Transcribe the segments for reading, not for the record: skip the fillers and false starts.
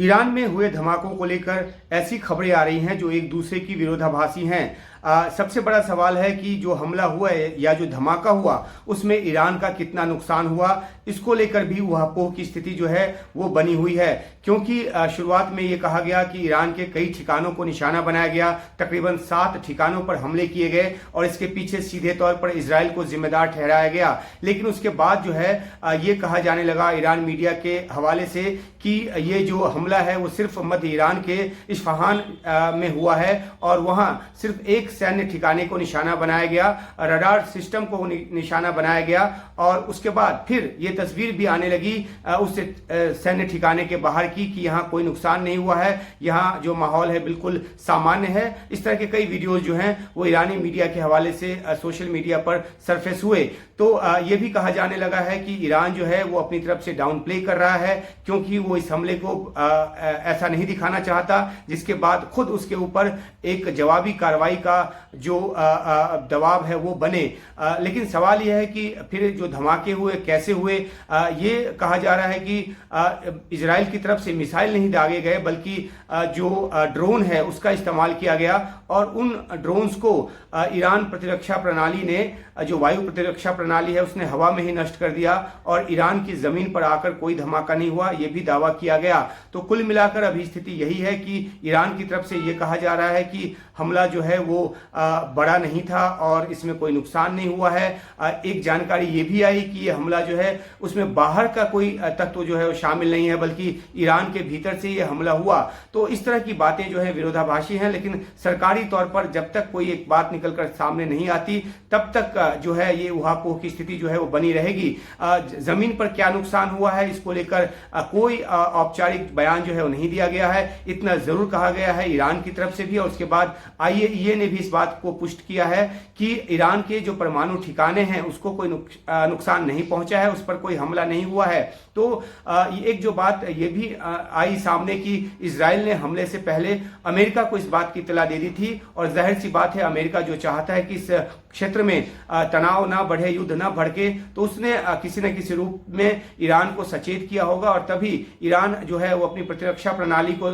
Iran में हुए धमाकों को लेकर ऐसी खबरें आ रही हैं जो एक दूसरे की विरोधाभासी हैं। सबसे बड़ा सवाल है कि जो हमला हुआ है या जो धमाका हुआ उसमें ईरान का कितना नुकसान हुआ, इसको लेकर भी ऊहापोह की स्थिति जो है वो बनी हुई है। क्योंकि शुरुआत में ये कहा गया कि ईरान के कई ठिकानों को निशाना बनाया गया, तकरीबन 7 ठिकानों पर हमले किए गए और इसके पीछे सीधे तौर पर इजराइल को जिम्मेदार ठहराया गया। लेकिन उसके बाद जो है ये कहा जाने लगा ईरान मीडिया के हवाले से कि ये जो हमला है वो सिर्फ मध्य ईरान के इस्फहान में हुआ है और वहाँ सिर्फ एक सैन्य ठिकाने को निशाना बनाया गया, रडार सिस्टम को निशाना बनाया गया और उसके बाद फिर ये तस्वीर भी आने लगी उस सैन्य ठिकाने के बाहर की कि यहाँ कोई नुकसान नहीं हुआ है, यहाँ जो माहौल है बिल्कुल सामान्य है। इस तरह के कई वीडियोज जो हैं वो ईरानी मीडिया के हवाले से सोशल मीडिया पर सरफेस हुए। तो ये भी कहा जाने लगा है कि ईरान जो है वो अपनी तरफ से डाउन प्ले कर रहा है क्योंकि वो इस हमले को ऐसा नहीं दिखाना चाहता, जिसके बाद खुद उसके ऊपर एक जवाबी कार्रवाई का जो दबाव है वो बने। लेकिन सवाल यह है कि फिर जो धमाके हुए कैसे हुए। ये कहा जा रहा है कि इजराइल की तरफ से मिसाइल नहीं दागे गए बल्कि जो ड्रोन है उसका इस्तेमाल किया गया और उन ड्रोन्स को ईरान प्रतिरक्षा प्रणाली ने, जो वायु प्रतिरक्षा प्रणाली है, उसने हवा में ही नष्ट कर दिया और ईरान की जमीन पर आकर कोई धमाका नहीं हुआ, यह भी दावा किया गया। तो कुल मिलाकर अभी स्थिति यही है कि ईरान की तरफ से यह कहा जा रहा है कि हमला जो है वो बड़ा नहीं था और इसमें कोई नुकसान नहीं हुआ है। एक जानकारी ये भी आई कि ये हमला जो है उसमें बाहर का कोई तत्व जो है वो शामिल नहीं है बल्कि ईरान के भीतर से ये हमला हुआ। तो इस तरह की बातें जो है विरोधाभासी हैं, लेकिन सरकारी तौर पर जब तक कोई एक बात निकलकर सामने नहीं आती तब तक जो है ये ऊहापोह की स्थिति जो है वो बनी रहेगी। जमीन पर क्या नुकसान हुआ है इसको लेकर कोई औपचारिक बयान जो है वो नहीं दिया गया है। इतना जरूर कहा गया है ईरान की तरफ से भी और उसके बाद IAEA ने भी इस बात को पुष्ट किया है कि ईरान के जो परमाणु ठिकाने हैं उसको कोई नुकसान नहीं पहुंचा है, उस पर कोई हमला नहीं हुआ है। तो एक जो बात ये भी आई सामने कि इजराइल ने हमले से पहले अमेरिका को इस बात की इत्तला दे दी थी और जाहिर सी बात है अमेरिका जो चाहता है कि इस क्षेत्र में तनाव ना बढ़े, युद्ध ना भड़के, तो उसने किसी न किसी रूप में ईरान को सचेत किया होगा और तभी ईरान जो है वो अपनी प्रतिरक्षा प्रणाली को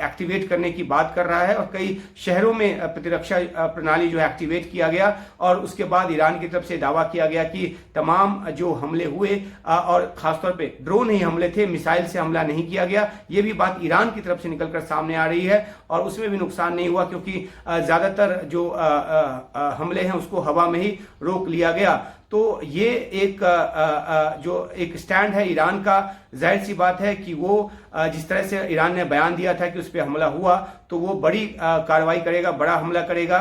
एक्टिवेट करने की बात कर रहा है और कई शहरों में प्रतिरक्षा प्रणाली जो है एक्टिवेट किया गया और उसके बाद ईरान की तरफ से दावा किया गया कि तमाम जो हमले हुए और खासतौर पे ड्रोन ही हमले थे, मिसाइल से हमला नहीं किया गया। ये भी बात ईरान की तरफ से निकलकर सामने आ रही है और उसमें भी नुकसान नहीं हुआ क्योंकि ज्यादातर जो हमले हैं उसको हवा में ही रोक लिया गया। तो ये एक जो एक स्टैंड है ईरान का, जाहिर सी बात है कि वो जिस तरह से ईरान ने बयान दिया था कि उस पर हमला हुआ तो वो बड़ी कार्रवाई करेगा, बड़ा हमला करेगा,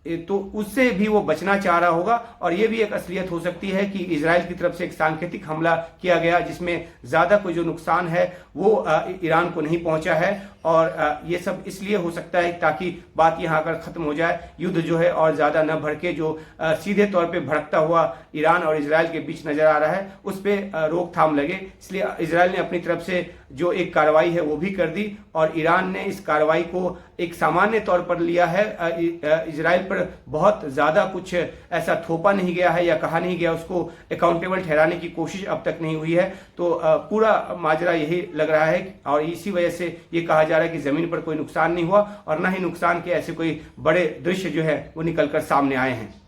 तो उससे भी वो बचना चाह रहा होगा। और ये भी एक असलियत हो सकती है कि इजराइल की तरफ से एक सांकेतिक हमला किया गया जिसमें ज्यादा कोई जो नुकसान है वो ईरान को नहीं पहुंचा है और ये सब इसलिए हो सकता है ताकि बात यहाँ आकर खत्म हो जाए, युद्ध जो है और ज्यादा न भड़के। जो सीधे तौर पे भड़कता हुआ ईरान और इजराइल के बीच नजर आ रहा है उस पर रोकथाम लगे। इसलिए इजराइल ने अपनी तरफ से जो एक कार्रवाई है वो भी कर दी और ईरान ने इस कार्रवाई को एक सामान्य तौर पर लिया है। इजराइल पर बहुत ज्यादा कुछ ऐसा थोपा नहीं गया है या कहा नहीं गया, उसको अकाउंटेबल ठहराने की कोशिश अब तक नहीं हुई है। तो पूरा माजरा यही लग रहा है और इसी वजह से ये कहा जा रहा है कि जमीन पर कोई नुकसान नहीं हुआ और ना ही नुकसान के ऐसे कोई बड़े दृश्य जो है वो निकलकर सामने आए हैं।